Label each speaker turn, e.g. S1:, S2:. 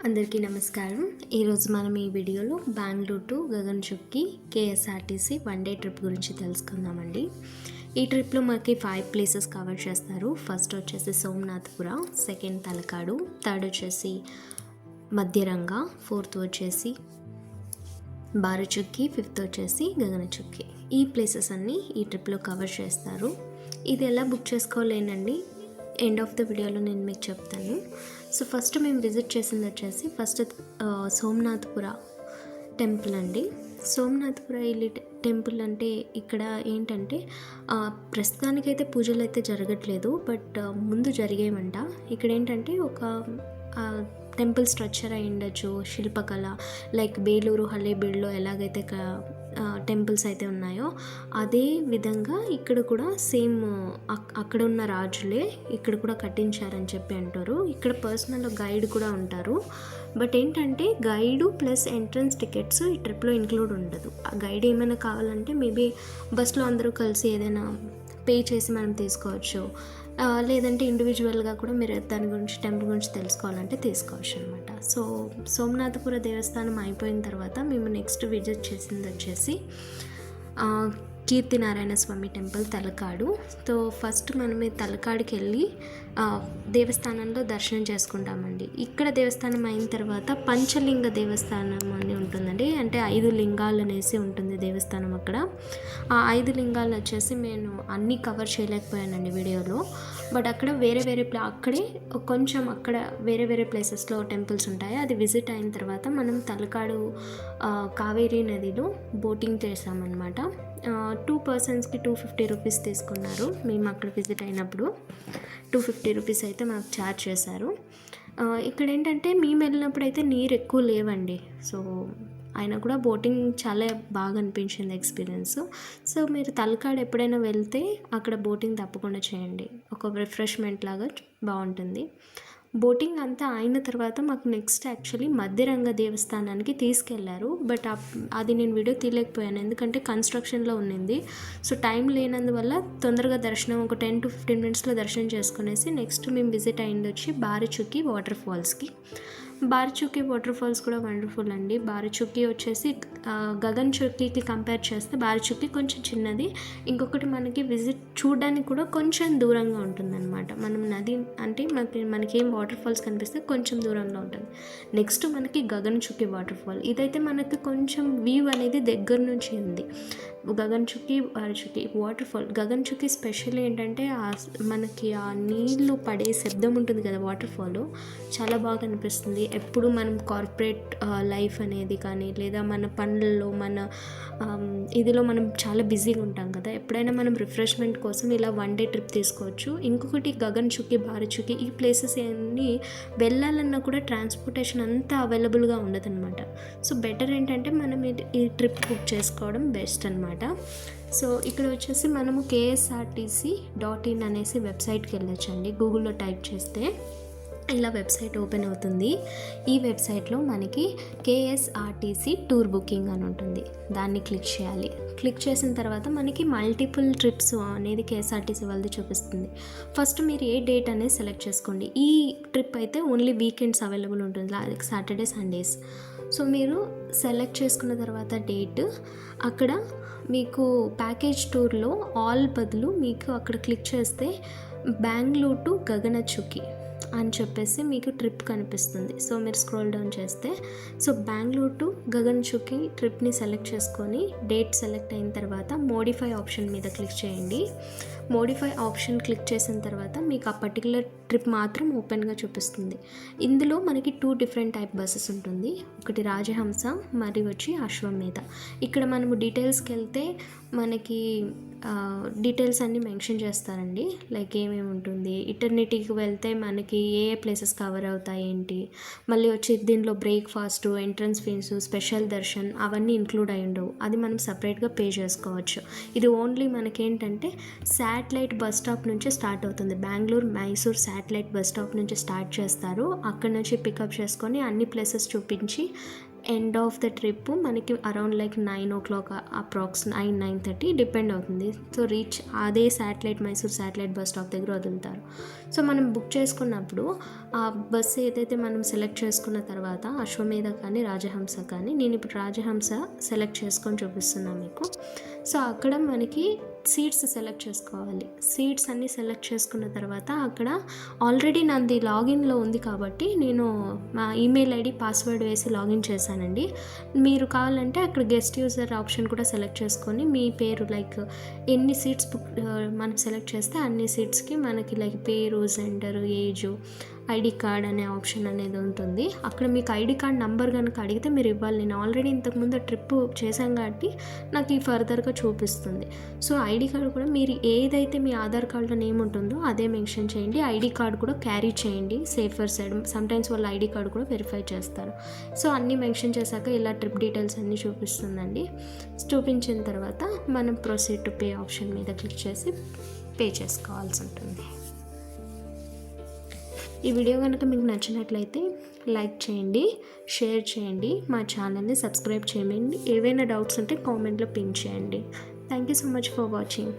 S1: అందరికీ నమస్కారం. ఈరోజు మనం ఈ వీడియోలో Bengaluru to Gagan Chukki KSRTC one day trip గురించి తెలుసుకుందామండి. ఈ ట్రిప్లో మనకి 5 ప్లేసెస్ కవర్ చేస్తారు. ఫస్ట్ వచ్చేసి సోమనాథపుర, సెకండ్ తలకాడు, థర్డ్ వచ్చేసి మధ్యరంగ, ఫోర్త్ వచ్చేసి బారచుక్కి, ఫిఫ్త్ వచ్చేసి గగన చుక్కి. ఈ ప్లేసెస్ అన్నీ ఈ ట్రిప్లో కవర్ చేస్తారు. ఇది ఎలా బుక్ చేసుకోలేనండి, ఎండ్ ఆఫ్ ద వీడియోలో నేను మీకు చెప్తాను. సో ఫస్ట్ మేము విజిట్ చేసింది వచ్చేసి సోమనాథపుర టెంపుల్ అండి. సోమనాథపుర ఇల్లి టెంపుల్ అంటే ఇక్కడ ఏంటంటే ప్రస్తుతానికైతే పూజలు అయితే జరగట్లేదు, బట్ ముందు జరిగేవంట. ఇక్కడ ఏంటంటే ఒక టెంపుల్ స్ట్రక్చర్ అయి ఉండొచ్చు, శిల్పకళ, లైక్ బేలూరు హలేబీడులో ఎలాగైతే టెంపుల్స్ అయితే ఉన్నాయో అదే విధంగా ఇక్కడ కూడా సేమ్ అక్కడ ఉన్న రాజులే ఇక్కడ కూడా కట్టించారని చెప్పి అంటారు. ఇక్కడ పర్సనల్ గైడ్ కూడా ఉంటారు, బట్ ఏంటంటే గైడు ప్లస్ ఎంట్రన్స్ టికెట్స్ ఈ ట్రిప్లో ఇంక్లూడ్ ఉండదు. ఆ గైడ్ ఏమైనా కావాలంటే మేబీ బస్లో అందరూ కలిసి ఏదైనా పే చేసి మనం తీసుకోవచ్చు, లేదంటే ఇండివిజువల్గా కూడా మీరు దాని గురించి టెంపుల్ గురించి తెలుసుకోవాలంటే తీసుకోవచ్చు అనమాట. సో సోమనాథపుర దేవస్థానం అయిపోయిన తర్వాత మేము నెక్స్ట్ విజిట్ చేసింది వచ్చేసి కీర్తినారాయణ స్వామి టెంపుల్ తలకాడు. సో ఫస్ట్ మనం ఈ తలకాడికి వెళ్ళి దేవస్థానంలో దర్శనం చేసుకుంటామండి. ఇక్కడ దేవస్థానం అయిన తర్వాత పంచలింగ దేవస్థానం అని ఉంటుందండి, అంటే 5 లింగాలు అనేసి ఉంటుంది దేవస్థానం అక్కడ. ఆ 5 లింగాలు వచ్చేసి నేను అన్నీ కవర్ చేయలేకపోయానండి వీడియోలో, బట్ అక్కడ అక్కడే కొంచెం అక్కడ వేరే ప్లేసెస్లో టెంపుల్స్ ఉంటాయి. అది విజిట్ అయిన తర్వాత మనం తలకాడు కావేరీ నదిలో బోటింగ్ చేసామన్నమాట. 2 పర్సన్స్కి 250 రూపీస్ తీసుకున్నారు. మేము అక్కడ విజిట్ అయినప్పుడు 250 రూపీస్ అయితే మాకు ఛార్జ్ చేశారు. ఇక్కడ ఏంటంటే మేము వెళ్ళినప్పుడు అయితే నీరు ఎక్కువ లేవండి, సో అయినా కూడా బోటింగ్ చాలా బాగా అనిపించింది ఎక్స్పీరియన్స్. సో మీరు తలకాడు ఎప్పుడైనా వెళ్తే అక్కడ బోటింగ్ తప్పకుండా చేయండి, ఒక రిఫ్రెష్మెంట్ లాగా బాగుంటుంది. బోటింగ్ అంతా అయిన తర్వాత మాకు నెక్స్ట్ యాక్చువల్లీ మధ్యరంగ దేవస్థానానికి తీసుకెళ్లారు, బట్ అది నేను వీడియో తీయలేకపోయాను ఎందుకంటే కన్స్ట్రక్షన్లో ఉన్నింది. సో టైం లేనందువల్ల తొందరగా దర్శనం ఒక 10 to 15 మినిట్స్లో దర్శనం చేసుకునేసి నెక్స్ట్ మేము విజిట్ అయింది వచ్చి బారచుక్కి వాటర్ ఫాల్స్కి. బారచుక్కి వాటర్ ఫాల్స్ కూడా వండర్ఫుల్ అండి. బారచుక్కి వచ్చేసి గగన్ చుక్కికి కంపేర్ చేస్తే బారచుక్కి కొంచెం చిన్నది, ఇంకొకటి మనకి విజిట్ చూడడానికి కూడా కొంచెం దూరంగా ఉంటుందన్నమాట. మనం నది అంటే మనకి ఏం వాటర్ ఫాల్స్ కనిపిస్తే కొంచెం దూరంలో ఉంటుంది. నెక్స్ట్ మనకి గగన్ చుక్కి వాటర్ ఫాల్, ఇదైతే మనకి కొంచెం వ్యూ అనేది దగ్గర నుంచి ఉంది. Gagan Chukki Barachukki waterfall, Gagan Chukki special ఏంటంటే మనకి ఆ నీళ్ళు పడే శబ్దం ఉంటుంది కదా, వాటర్ ఫాల్ చాలా బాగా అనిపిస్తుంది. ఎప్పుడు మనం కార్పొరేట్ లైఫ్ అనేది కానీ లేదా మన పనులలో మన ఇదిలో మనం చాలా బిజీగా ఉంటాం కదా, ఎప్పుడైనా మనం రిఫ్రెష్మెంట్ కోసం ఇలా వన్ డే ట్రిప్ తీసుకోవచ్చు. ఇంకొకటి గగన్ చుక్కి బారచుక్కి ఈ ప్లేసెస్ అన్నీ వెళ్ళాలన్నా కూడా ట్రాన్స్పోర్టేషన్ అంతా అవైలబుల్గా ఉండదన్నమాట. సో బెటర్ ఏంటంటే మనం ఈ ట్రిప్ బుక్ చేసుకోవడం బెస్ట్ అనమాట. సో ఇక్కడ వచ్చేసి మనము KSRTC.in అనేసి వెబ్సైట్కి వెళ్ళొచ్చండి. గూగుల్లో టైప్ చేస్తే ఇలా వెబ్సైట్ ఓపెన్ అవుతుంది. ఈ వెబ్సైట్లో మనకి KSRTC టూర్ బుకింగ్ అని ఉంటుంది, దాన్ని క్లిక్ చేయాలి. క్లిక్ చేసిన తర్వాత మనకి మల్టిపుల్ ట్రిప్స్ అనేది KSRTC వాళ్ళది చూపిస్తుంది. ఫస్ట్ మీరు ఏ డేట్ అనేది సెలెక్ట్ చేసుకోండి. ఈ ట్రిప్ అయితే ఓన్లీ వీకెండ్స్ అవైలబుల్ ఉంటుంది, లైక్ సాటర్డే సండేస్. సో మీరు సెలెక్ట్ చేసుకున్న తర్వాత డేట్, అక్కడ మీకు ప్యాకేజ్ టూర్లో ఆల్ బదులు మీకు అక్కడ క్లిక్ చేస్తే బెంగళూరు టు గగన చుక్కి అని చెప్పేసి మీకు ట్రిప్ కనిపిస్తుంది. సో మీరు స్క్రోల్ డౌన్ చేస్తే సో బెంగళూరు టు గగన్ చుక్కి ట్రిప్ని సెలెక్ట్ చేసుకొని డేట్ సెలెక్ట్ అయిన తర్వాత మోడిఫై ఆప్షన్ మీద క్లిక్ చేయండి. మోడిఫై ఆప్షన్ క్లిక్ చేసిన తర్వాత మీకు ఆ పర్టికులర్ ట్రిప్ మాత్రం ఓపెన్గా చూపిస్తుంది. ఇందులో మనకి 2 డిఫరెంట్ టైప్ బస్సెస్ ఉంటుంది, ఒకటి రాజహంస మరియు వచ్చి అశ్వమేధ. ఇక్కడ మనము డీటెయిల్స్కి వెళ్తే మనకి డీటెయిల్స్ అన్నీ మెన్షన్ చేస్తారండి, లైక్ ఏమేమి ఉంటుంది, ఇటర్నిటీకి వెళ్తే మనకి ఏ ప్లేసెస్ కవర్ అవుతాయి ఏంటి, మళ్ళీ వచ్చి దీనిలో breakfast, entrance fee, special darshan అవన్నీ ఇంక్లూడ్ అయి ఉండవు, అది మనం సపరేట్గా పే చేసుకోవచ్చు. ఇది ఓన్లీ మనకేంటంటే శాటిలైట్ బస్ స్టాప్ నుంచి స్టార్ట్ అవుతుంది. Bengaluru Mysore satellite bus stop నుంచి స్టార్ట్ చేస్తారు, అక్కడ నుంచి పికప్ చేసుకొని అన్ని ప్లేసెస్ చూపించి ఎండ్ ఆఫ్ ద ట్రిప్ మనకి around like 9 o'clock approx 9-9:30 depend అవుతుంది. సో రీచ్ అదే మైసూర్ శాటిలైట్ బస్ స్టాప్ దగ్గర వదులుతారు. సో మనం బుక్ చేసుకున్నప్పుడు ఆ బస్సు ఏదైతే మనం సెలెక్ట్ చేసుకున్న తర్వాత అశ్వమేధ కానీ రాజహంస కానీ, నేను ఇప్పుడు రాజహంస సెలెక్ట్ చేసుకొని చూపిస్తున్నాను మీకు. సో అక్కడ మనకి సీట్స్ సెలెక్ట్ చేసుకోవాలి. సీట్స్ అన్నీ సెలెక్ట్ చేసుకున్న తర్వాత అక్కడ ఆల్రెడీ నాది లాగిన్లో ఉంది కాబట్టి నేను మా ఈమెయిల్ ఐడి పాస్వర్డ్ వేసి లాగిన్ చేశానండి. మీరు కావాలంటే అక్కడ గెస్ట్ యూజర్ ఆప్షన్ కూడా సెలెక్ట్ చేసుకొని మీ పేరు లైక్ ఎన్ని సీట్స్ బుక్ మనం సెలెక్ట్ చేస్తే అన్ని సీట్స్కి మనకి లైక్ పేరు, జెండర్, ఏజు, ఐడి కార్డ్ అనే ఆప్షన్ అనేది ఉంటుంది. అక్కడ మీకు ఐడి కార్డ్ నంబర్ కనుక అడిగితే మీరు ఇవ్వాలి. నేను ఆల్రెడీ ఇంతకుముందు ట్రిప్ చేశాను కాబట్టి నాకు ఈ ఫర్దర్గా చూపిస్తుంది. సో ఐడి కార్డు కూడా మీరు ఏదైతే మీ ఆధార్ కార్డులో నేమ్ ఉంటుందో అదే మెన్షన్ చేయండి. ఐడి కార్డు కూడా క్యారీ చేయండి సేఫర్ సైడ్. సమ్టైమ్స్ వాళ్ళ ఐడి కార్డు కూడా వెరిఫై చేస్తారు. సో అన్నీ మెన్షన్ చేశాక ఇలా ట్రిప్ డీటెయిల్స్ అన్నీ చూపిస్తుందండి. చూపించిన తర్వాత మనం ప్రొసీడ్ టు పే ఆప్షన్ మీద క్లిక్ చేసి పే చేసుకోవాల్సి ఉంటుంది. ఈ వీడియో కనుక మీకు నచ్చినట్లయితే లైక్ చేయండి, షేర్ చేయండి, మా ఛానల్ని సబ్స్క్రైబ్ చేయండి. ఏవైనా డౌట్స్ ఉంటే కామెంట్లో పిన్ చేయండి. Thank you so much for watching.